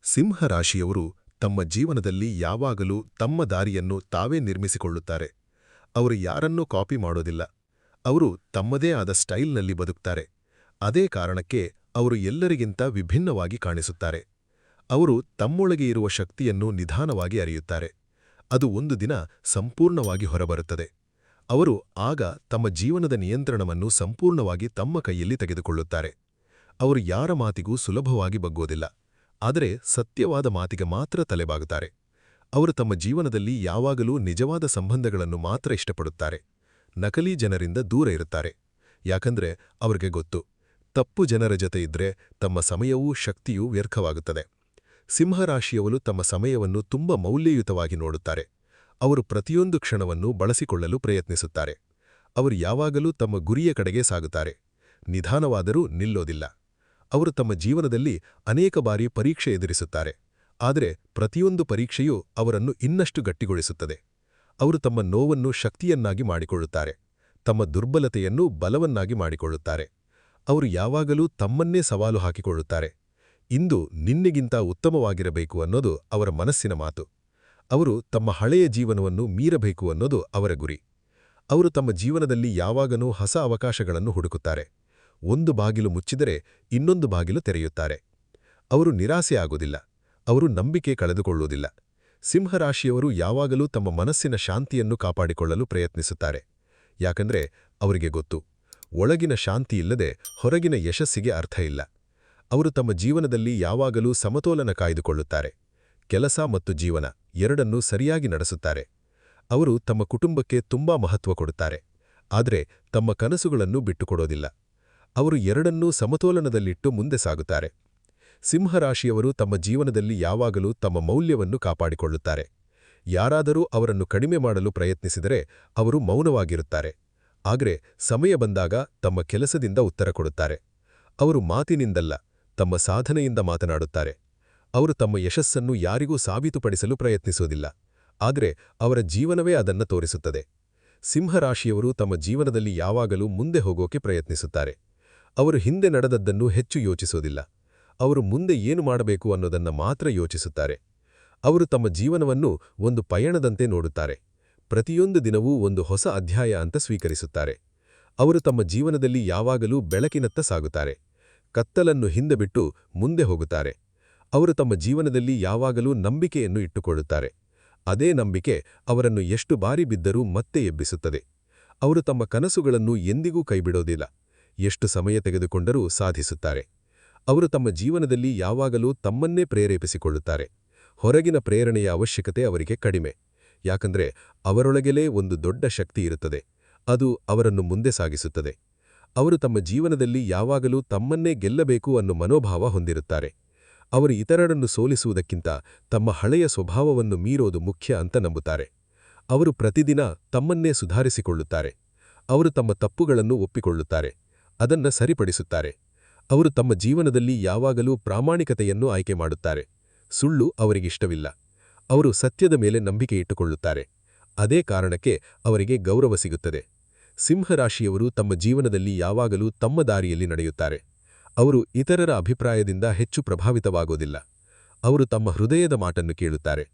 ಸಿಂಹರಾಶಿಯವರು ತಮ್ಮ ಜೀವನದಲ್ಲಿ ಯಾವಾಗಲೂ ತಮ್ಮ ದಾರಿಯನ್ನು ತಾವೇ ನಿರ್ಮಿಸಿಕೊಳ್ಳುತ್ತಾರೆ. ಅವರು ಯಾರನ್ನೂ ಕಾಪಿ ಮಾಡೋದಿಲ್ಲ. ಅವರು ತಮ್ಮದೇ ಆದ ಸ್ಟೈಲ್ನಲ್ಲಿ ಬದುಕ್ತಾರೆ. ಅದೇ ಕಾರಣಕ್ಕೆ ಅವರು ಎಲ್ಲರಿಗಿಂತ ವಿಭಿನ್ನವಾಗಿ ಕಾಣಿಸುತ್ತಾರೆ. ಅವರು ತಮ್ಮೊಳಗೆ ಇರುವ ಶಕ್ತಿಯನ್ನು ನಿಧಾನವಾಗಿ ಅರಿಯುತ್ತಾರೆ. ಅದು ಒಂದು ದಿನ ಸಂಪೂರ್ಣವಾಗಿ ಹೊರಬರುತ್ತದೆ. ಅವರು ಆಗ ತಮ್ಮ ಜೀವನದ ನಿಯಂತ್ರಣವನ್ನು ಸಂಪೂರ್ಣವಾಗಿ ತಮ್ಮ ಕೈಯಲ್ಲಿ ತೆಗೆದುಕೊಳ್ಳುತ್ತಾರೆ. ಅವರು ಯಾರ ಮಾತಿಗೂ ಸುಲಭವಾಗಿ ಬಗ್ಗೋದಿಲ್ಲ. ಆದರೆ ಸತ್ಯವಾದ ಮಾತಿಗೆ ಮಾತ್ರ ತಲೆಬಾಗುತ್ತಾರೆ. ಅವರು ತಮ್ಮ ಜೀವನದಲ್ಲಿ ಯಾವಾಗಲೂ ನಿಜವಾದ ಸಂಬಂಧಗಳನ್ನು ಮಾತ್ರ ಇಷ್ಟಪಡುತ್ತಾರೆ. ನಕಲಿ ಜನರಿಂದ ದೂರ ಇರುತ್ತಾರೆ. ಯಾಕಂದ್ರೆ ಅವ್ರಿಗೆ ಗೊತ್ತು, ತಪ್ಪು ಜನರ ಜೊತೆ ಇದ್ರೆ ತಮ್ಮ ಸಮಯವೂ ಶಕ್ತಿಯೂ ವ್ಯರ್ಥವಾಗುತ್ತದೆ. ಸಿಂಹರಾಶಿಯವರು ತಮ್ಮ ಸಮಯವನ್ನು ತುಂಬ ಮೌಲ್ಯಯುತವಾಗಿ ನೋಡುತ್ತಾರೆ. ಅವರು ಪ್ರತಿಯೊಂದು ಕ್ಷಣವನ್ನು ಬಳಸಿಕೊಳ್ಳಲು ಪ್ರಯತ್ನಿಸುತ್ತಾರೆ. ಅವರು ಯಾವಾಗಲೂ ತಮ್ಮ ಗುರಿಯ ಕಡೆಗೆ ಸಾಗುತ್ತಾರೆ. ನಿಧಾನವಾದರೂ ನಿಲ್ಲೋದಿಲ್ಲ. ಅವರು ತಮ್ಮ ಜೀವನದಲ್ಲಿ ಅನೇಕ ಬಾರಿ ಪರೀಕ್ಷೆ ಎದುರಿಸುತ್ತಾರೆ. ಆದರೆ ಪ್ರತಿಯೊಂದು ಪರೀಕ್ಷೆಯೂ ಅವರನ್ನು ಇನ್ನಷ್ಟು ಗಟ್ಟಿಗೊಳಿಸುತ್ತದೆ. ಅವರು ತಮ್ಮ ನೋವನ್ನು ಶಕ್ತಿಯನ್ನಾಗಿ ಮಾಡಿಕೊಳ್ಳುತ್ತಾರೆ. ತಮ್ಮ ದುರ್ಬಲತೆಯನ್ನು ಬಲವನ್ನಾಗಿ ಮಾಡಿಕೊಳ್ಳುತ್ತಾರೆ. ಅವರು ಯಾವಾಗಲೂ ತಮ್ಮನ್ನೇ ಸವಾಲು ಹಾಕಿಕೊಳ್ಳುತ್ತಾರೆ. ಇಂದು ನಿನ್ನೆಗಿಂತ ಉತ್ತಮವಾಗಿರಬೇಕು ಅನ್ನೋದು ಅವರ ಮನಸ್ಸಿನ ಮಾತು. ಅವರು ತಮ್ಮ ಹಳೆಯ ಜೀವನವನ್ನು ಮೀರಬೇಕು ಅನ್ನೋದು ಅವರ ಗುರಿ. ಅವರು ತಮ್ಮ ಜೀವನದಲ್ಲಿ ಯಾವಾಗಲೂ ಹೊಸ ಅವಕಾಶಗಳನ್ನು ಹುಡುಕುತ್ತಾರೆ. ಒಂದು ಬಾಗಿಲು ಮುಚ್ಚಿದರೆ ಇನ್ನೊಂದು ಬಾಗಿಲು ತೆರೆಯುತ್ತಾರೆ. ಅವರು ನಿರಾಸೆ ಆಗುವುದಿಲ್ಲ. ಅವರು ನಂಬಿಕೆ ಕಳೆದುಕೊಳ್ಳುವುದಿಲ್ಲ. ಸಿಂಹರಾಶಿಯವರು ಯಾವಾಗಲೂ ತಮ್ಮ ಮನಸ್ಸಿನ ಶಾಂತಿಯನ್ನು ಕಾಪಾಡಿಕೊಳ್ಳಲು ಪ್ರಯತ್ನಿಸುತ್ತಾರೆ. ಯಾಕಂದ್ರೆ ಅವರಿಗೆ ಗೊತ್ತು, ಒಳಗಿನ ಶಾಂತಿಯಿಲ್ಲದೆ ಹೊರಗಿನ ಯಶಸ್ಸಿಗೆ ಅರ್ಥ ಇಲ್ಲ. ಅವರು ತಮ್ಮ ಜೀವನದಲ್ಲಿ ಯಾವಾಗಲೂ ಸಮತೋಲನ ಕಾಯ್ದುಕೊಳ್ಳುತ್ತಾರೆ. ಕೆಲಸ ಮತ್ತು ಜೀವನ ಎರಡನ್ನೂ ಸರಿಯಾಗಿ ನಡೆಸುತ್ತಾರೆ. ಅವರು ತಮ್ಮ ಕುಟುಂಬಕ್ಕೆ ತುಂಬಾ ಮಹತ್ವ ಕೊಡುತ್ತಾರೆ. ಆದರೆ ತಮ್ಮ ಕನಸುಗಳನ್ನು ಬಿಟ್ಟುಕೊಡೋದಿಲ್ಲ. ಅವರು ಎರಡನ್ನೂ ಸಮತೋಲನದಲ್ಲಿಟ್ಟು ಮುಂದೆ ಸಾಗುತ್ತಾರೆ. ಸಿಂಹರಾಶಿಯವರು ತಮ್ಮ ಜೀವನದಲ್ಲಿ ಯಾವಾಗಲೂ ತಮ್ಮ ಮೌಲ್ಯವನ್ನು ಕಾಪಾಡಿಕೊಳ್ಳುತ್ತಾರೆ. ಯಾರಾದರೂ ಅವರನ್ನು ಕಡಿಮೆ ಮಾಡಲು ಪ್ರಯತ್ನಿಸಿದರೆ ಅವರು ಮೌನವಾಗಿರುತ್ತಾರೆ. ಆದರೆ ಸಮಯ ಬಂದಾಗ ತಮ್ಮ ಕೆಲಸದಿಂದ ಉತ್ತರ ಕೊಡುತ್ತಾರೆ. ಅವರು ಮಾತಿನಿಂದಲ್ಲ, ತಮ್ಮ ಸಾಧನೆಯಿಂದ ಮಾತನಾಡುತ್ತಾರೆ. ಅವರು ತಮ್ಮ ಯಶಸ್ಸನ್ನು ಯಾರಿಗೂ ಸಾಬೀತುಪಡಿಸಲು ಪ್ರಯತ್ನಿಸುವುದಿಲ್ಲ. ಆದರೆ ಅವರ ಜೀವನವೇ ಅದನ್ನು ತೋರಿಸುತ್ತದೆ. ಸಿಂಹರಾಶಿಯವರು ತಮ್ಮ ಜೀವನದಲ್ಲಿ ಯಾವಾಗಲೂ ಮುಂದೆ ಹೋಗೋಕೆ ಪ್ರಯತ್ನಿಸುತ್ತಾರೆ. ಅವರು ಹಿಂದೆ ನಡೆದದ್ದನ್ನು ಹೆಚ್ಚು ಯೋಚಿಸೋದಿಲ್ಲ. ಅವರು ಮುಂದೆ ಏನು ಮಾಡಬೇಕು ಅನ್ನೋದನ್ನು ಮಾತ್ರ ಯೋಚಿಸುತ್ತಾರೆ. ಅವರು ತಮ್ಮ ಜೀವನವನ್ನು ಒಂದು ಪಯಣದಂತೆ ನೋಡುತ್ತಾರೆ. ಪ್ರತಿಯೊಂದು ದಿನವೂ ಒಂದು ಹೊಸ ಅಧ್ಯಾಯ ಅಂತ ಸ್ವೀಕರಿಸುತ್ತಾರೆ. ಅವರು ತಮ್ಮ ಜೀವನದಲ್ಲಿ ಯಾವಾಗಲೂ ಬೆಳಕಿನತ್ತ ಸಾಗುತ್ತಾರೆ. ಕತ್ತಲನ್ನು ಹಿಂದೆ ಬಿಟ್ಟು ಮುಂದೆ ಹೋಗುತ್ತಾರೆ. ಅವರು ತಮ್ಮ ಜೀವನದಲ್ಲಿ ಯಾವಾಗಲೂ ನಂಬಿಕೆಯನ್ನು ಇಟ್ಟುಕೊಳ್ಳುತ್ತಾರೆ. ಅದೇ ನಂಬಿಕೆ ಅವರನ್ನು ಎಷ್ಟು ಬಾರಿ ಬಿದ್ದರೂ ಮತ್ತೆ ಎಬ್ಬಿಸುತ್ತದೆ. ಅವರು ತಮ್ಮ ಕನಸುಗಳನ್ನು ಎಂದಿಗೂ ಕೈಬಿಡೋದಿಲ್ಲ. ಎಷ್ಟು ಸಮಯ ತೆಗೆದುಕೊಂಡರೂ ಸಾಧಿಸುತ್ತಾರೆ. ಅವರು ತಮ್ಮ ಜೀವನದಲ್ಲಿ ಯಾವಾಗಲೂ ತಮ್ಮನ್ನೇ ಪ್ರೇರೇಪಿಸಿಕೊಳ್ಳುತ್ತಾರೆ. ಹೊರಗಿನ ಪ್ರೇರಣೆಯ ಅವಶ್ಯಕತೆ ಅವರಿಗೆ ಕಡಿಮೆ. ಯಾಕಂದ್ರೆ ಅವರೊಳಗೆಲೇ ಒಂದು ದೊಡ್ಡ ಶಕ್ತಿ ಇರುತ್ತದೆ. ಅದು ಅವರನ್ನು ಮುಂದೆ ಸಾಗಿಸುತ್ತದೆ. ಅವರು ತಮ್ಮ ಜೀವನದಲ್ಲಿ ಯಾವಾಗಲೂ ತಮ್ಮನ್ನೇ ಗೆಲ್ಲಬೇಕು ಅನ್ನೋ ಮನೋಭಾವ ಹೊಂದಿರುತ್ತಾರೆ. ಅವರು ಇತರರನ್ನು ಸೋಲಿಸುವುದಕ್ಕಿಂತ ತಮ್ಮ ಹಳೆಯ ಸ್ವಭಾವವನ್ನು ಮೀರೋದು ಮುಖ್ಯ ಅಂತ ನಂಬುತ್ತಾರೆ. ಅವರು ಪ್ರತಿದಿನ ತಮ್ಮನ್ನೇ ಸುಧಾರಿಸಿಕೊಳ್ಳುತ್ತಾರೆ. ಅವರು ತಮ್ಮ ತಪ್ಪುಗಳನ್ನು ಒಪ್ಪಿಕೊಳ್ಳುತ್ತಾರೆ. ಅದನ್ನು ಸರಿಪಡಿಸುತ್ತಾರೆ. ಅವರು ತಮ್ಮ ಜೀವನದಲ್ಲಿ ಯಾವಾಗಲೂ ಪ್ರಾಮಾಣಿಕತೆಯನ್ನು ಆಯ್ಕೆ ಮಾಡುತ್ತಾರೆ. ಸುಳ್ಳು ಅವರಿಗಿಷ್ಟವಿಲ್ಲ. ಅವರು ಸತ್ಯದ ಮೇಲೆ ನಂಬಿಕೆ ಇಟ್ಟುಕೊಳ್ಳುತ್ತಾರೆ. ಅದೇ ಕಾರಣಕ್ಕೆ ಅವರಿಗೆ ಗೌರವ ಸಿಗುತ್ತದೆ. ಸಿಂಹರಾಶಿಯವರು ತಮ್ಮ ಜೀವನದಲ್ಲಿ ಯಾವಾಗಲೂ ತಮ್ಮ ದಾರಿಯಲ್ಲಿ ನಡೆಯುತ್ತಾರೆ. ಅವರು ಇತರರ ಅಭಿಪ್ರಾಯದಿಂದ ಹೆಚ್ಚು ಪ್ರಭಾವಿತವಾಗೋದಿಲ್ಲ. ಅವರು ತಮ್ಮ ಹೃದಯದ ಮಾತನ್ನು ಕೇಳುತ್ತಾರೆ.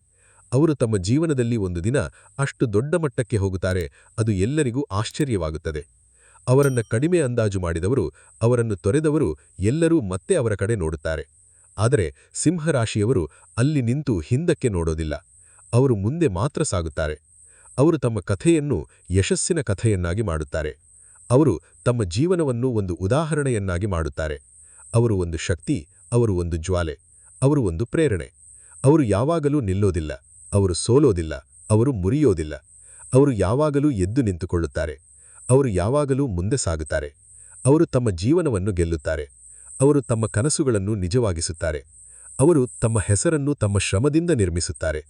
ಅವರು ತಮ್ಮ ಜೀವನದಲ್ಲಿ ಒಂದು ದಿನ ಅಷ್ಟು ದೊಡ್ಡ ಮಟ್ಟಕ್ಕೆ ಹೋಗುತ್ತಾರೆ, ಅದು ಎಲ್ಲರಿಗೂ ಆಶ್ಚರ್ಯವಾಗುತ್ತದೆ. ಅವರನ್ನು ಕಡಿಮೆ ಅಂದಾಜು ಮಾಡಿದವರು, ಅವರನ್ನು ತೊರೆದವರು ಎಲ್ಲರೂ ಮತ್ತೆ ಅವರ ಕಡೆ ನೋಡುತ್ತಾರೆ. ಆದರೆ ಸಿಂಹರಾಶಿಯವರು ಅಲ್ಲಿ ನಿಂತು ಹಿಂದಕ್ಕೆ ನೋಡೋದಿಲ್ಲ. ಅವರು ಮುಂದೆ ಮಾತ್ರ ಸಾಗುತ್ತಾರೆ. ಅವರು ತಮ್ಮ ಕಥೆಯನ್ನು ಯಶಸ್ಸಿನ ಕಥೆಯನ್ನಾಗಿ ಮಾಡುತ್ತಾರೆ. ಅವರು ತಮ್ಮ ಜೀವನವನ್ನು ಒಂದು ಉದಾಹರಣೆಯನ್ನಾಗಿ ಮಾಡುತ್ತಾರೆ. ಅವರು ಒಂದು ಶಕ್ತಿ, ಅವರು ಒಂದು ಜ್ವಾಲೆ, ಅವರು ಒಂದು ಪ್ರೇರಣೆ. ಅವರು ಯಾವಾಗಲೂ ನಿಲ್ಲೋದಿಲ್ಲ. ಅವರು ಸೋಲೋದಿಲ್ಲ. ಅವರು ಮುರಿಯೋದಿಲ್ಲ. ಅವರು ಯಾವಾಗಲೂ ಎದ್ದು ನಿಂತುಕೊಳ್ಳುತ್ತಾರೆ. ಅವರು ಯಾವಾಗಲೂ ಮುಂದೆ ಸಾಗುತ್ತಾರೆ. ಅವರು ತಮ್ಮ ಜೀವನವನ್ನು ಗೆಲ್ಲುತ್ತಾರೆ. ಅವರು ತಮ್ಮ ಕನಸುಗಳನ್ನು ನಿಜವಾಗಿಸುತ್ತಾರೆ. ಅವರು ತಮ್ಮ ಹೆಸರನ್ನು ತಮ್ಮ ಶ್ರಮದಿಂದ ನಿರ್ಮಿಸುತ್ತಾರೆ.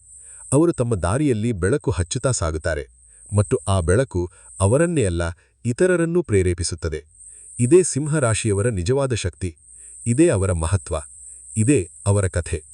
ಅವರು ತಮ್ಮ ದಾರಿಯಲ್ಲಿ ಬೆಳಕು ಹಚ್ಚುತ್ತಾ ಸಾಗುತ್ತಾರೆ. ಮತ್ತು ಆ ಬೆಳಕು ಅವರನ್ನೇ ಅಲ್ಲ, ಇತರರನ್ನೂ ಪ್ರೇರೇಪಿಸುತ್ತದೆ. ಇದೇ ಸಿಂಹರಾಶಿಯವರ ನಿಜವಾದ ಶಕ್ತಿ. ಇದೇ ಅವರ ಮಹತ್ವ. ಇದೇ ಅವರ ಕಥೆ.